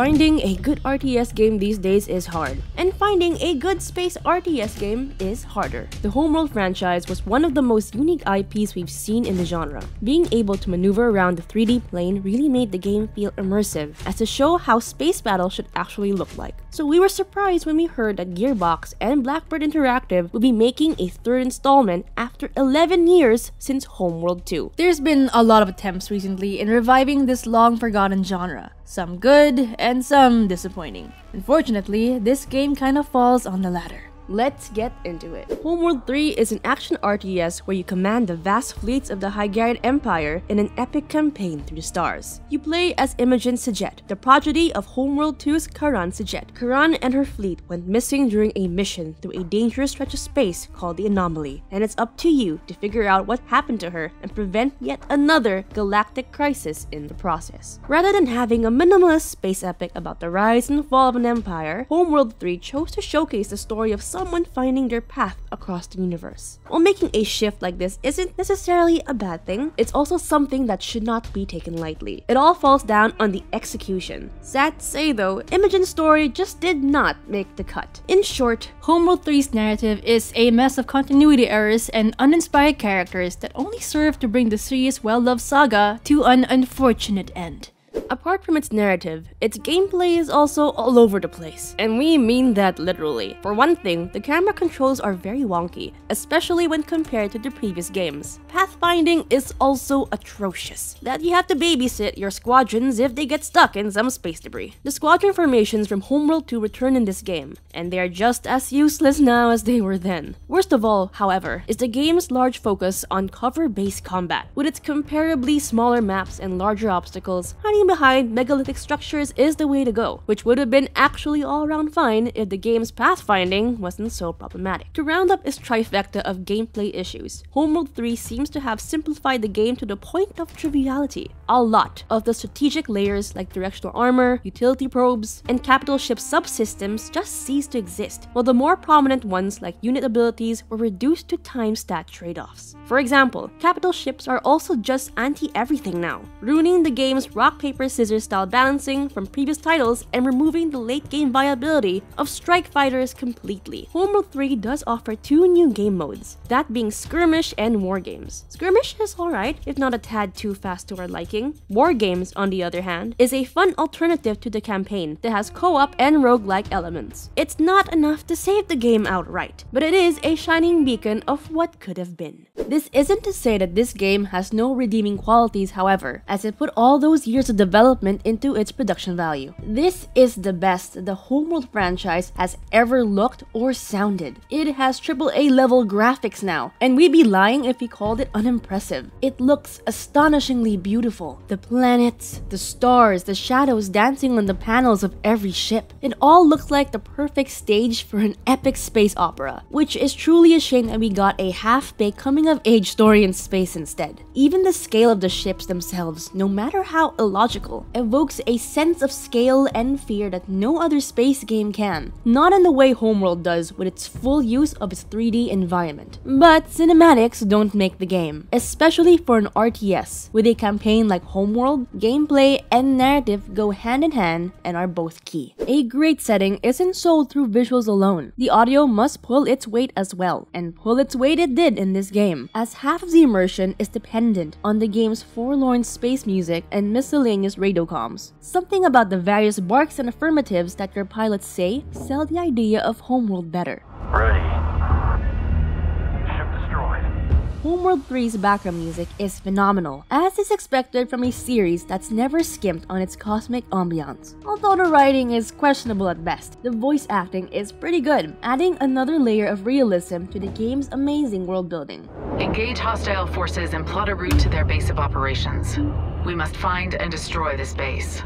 Finding a good RTS game these days is hard, and finding a good space RTS game is harder. The Homeworld franchise was one of the most unique IPs we've seen in the genre. Being able to maneuver around the 3D plane really made the game feel immersive, as to show how space battle should actually look like. So we were surprised when we heard that Gearbox and Blackbird Interactive would be making a third installment after 11 years since Homeworld 2. There's been a lot of attempts recently in reviving this long-forgotten genre. Some good and some disappointing. Unfortunately, this game kind of falls on the latter. Let's get into it. Homeworld 3 is an action RTS where you command the vast fleets of the Hygarian Empire in an epic campaign through the stars. You play as Imogen Sajet, the prodigy of Homeworld 2's Karan Sajet. Karan and her fleet went missing during a mission through a dangerous stretch of space called the Anomaly, and it's up to you to figure out what happened to her and prevent yet another galactic crisis in the process. Rather than having a minimalist space epic about the rise and fall of an empire, Homeworld 3 chose to showcase the story of someone finding their path across the universe. While making a shift like this isn't necessarily a bad thing, it's also something that should not be taken lightly. It all falls down on the execution. Sad to say though, Imogen's story just did not make the cut. In short, Homeworld 3's narrative is a mess of continuity errors and uninspired characters that only serve to bring the serious well-loved saga to an unfortunate end. Apart from its narrative, its gameplay is also all over the place. And we mean that literally. For one thing, the camera controls are very wonky, especially when compared to the previous games. Pathfinding is also atrocious, that you have to babysit your squadrons if they get stuck in some space debris. The squadron formations from Homeworld 2 return in this game, and they are just as useless now as they were then. Worst of all, however, is the game's large focus on cover-based combat. With its comparably smaller maps and larger obstacles, hiding behind megalithic structures is the way to go, which would have been actually all around fine if the game's pathfinding wasn't so problematic. To round up its trifecta of gameplay issues, Homeworld 3 seems to have simplified the game to the point of triviality. A lot of the strategic layers like directional armor, utility probes, and capital ship subsystems just ceased to exist, while the more prominent ones like unit abilities were reduced to time stat trade-offs. For example, capital ships are also just anti-everything now, ruining the game's rock paper scissors style balancing from previous titles and removing the late game viability of strike fighters completely. Homeworld 3 does offer two new game modes, that being Skirmish and War Games. Skirmish is alright, if not a tad too fast to our liking. War Games, on the other hand, is a fun alternative to the campaign that has co-op and roguelike elements. It's not enough to save the game outright, but it is a shining beacon of what could have been. This isn't to say that this game has no redeeming qualities, however, as it put all those years of development into its production value. This is the best the Homeworld franchise has ever looked or sounded. It has AAA level graphics now, and we'd be lying if we called it unimpressive. It looks astonishingly beautiful. The planets, the stars, the shadows dancing on the panels of every ship. It all looks like the perfect stage for an epic space opera, which is truly a shame that we got a half-baked coming-of-age story in space instead. Even the scale of the ships themselves, no matter how illogical, evokes a sense of scale and fear that no other space game can. Not in the way Homeworld does with its full use of its 3D environment. But cinematics don't make the game, especially for an RTS. With a campaign like Homeworld, gameplay and narrative go hand in hand and are both key. A great setting isn't sold through visuals alone. The audio must pull its weight as well, and pull its weight it did in this game, as half of the immersion is dependent on the game's forlorn space music and miscellaneous radio comms. Something about the various barks and affirmatives that your pilots say sell the idea of Homeworld better. Ready. Ship destroyed. Homeworld 3's background music is phenomenal, as is expected from a series that's never skimped on its cosmic ambiance. Although the writing is questionable at best, the voice acting is pretty good, adding another layer of realism to the game's amazing world building. Engage hostile forces and plot a route to their base of operations. We must find and destroy this base.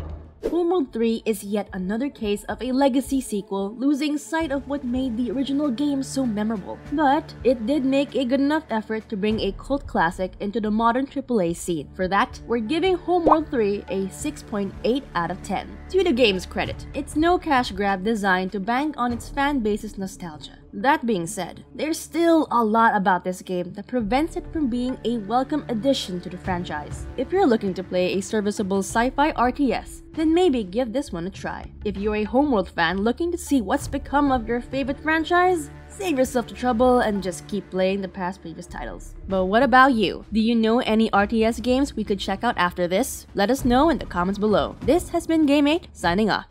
Homeworld 3 is yet another case of a legacy sequel losing sight of what made the original game so memorable. But it did make a good enough effort to bring a cult classic into the modern AAA scene. For that, we're giving Homeworld 3 a 6.8 out of 10. To the game's credit, it's no cash grab designed to bank on its fan base's nostalgia. That being said, there's still a lot about this game that prevents it from being a welcome addition to the franchise. If you're looking to play a serviceable sci-fi RTS, then maybe give this one a try. If you're a Homeworld fan looking to see what's become of your favorite franchise, save yourself the trouble and just keep playing the past previous titles. But what about you? Do you know any RTS games we could check out after this? Let us know in the comments below. This has been Game8, signing off.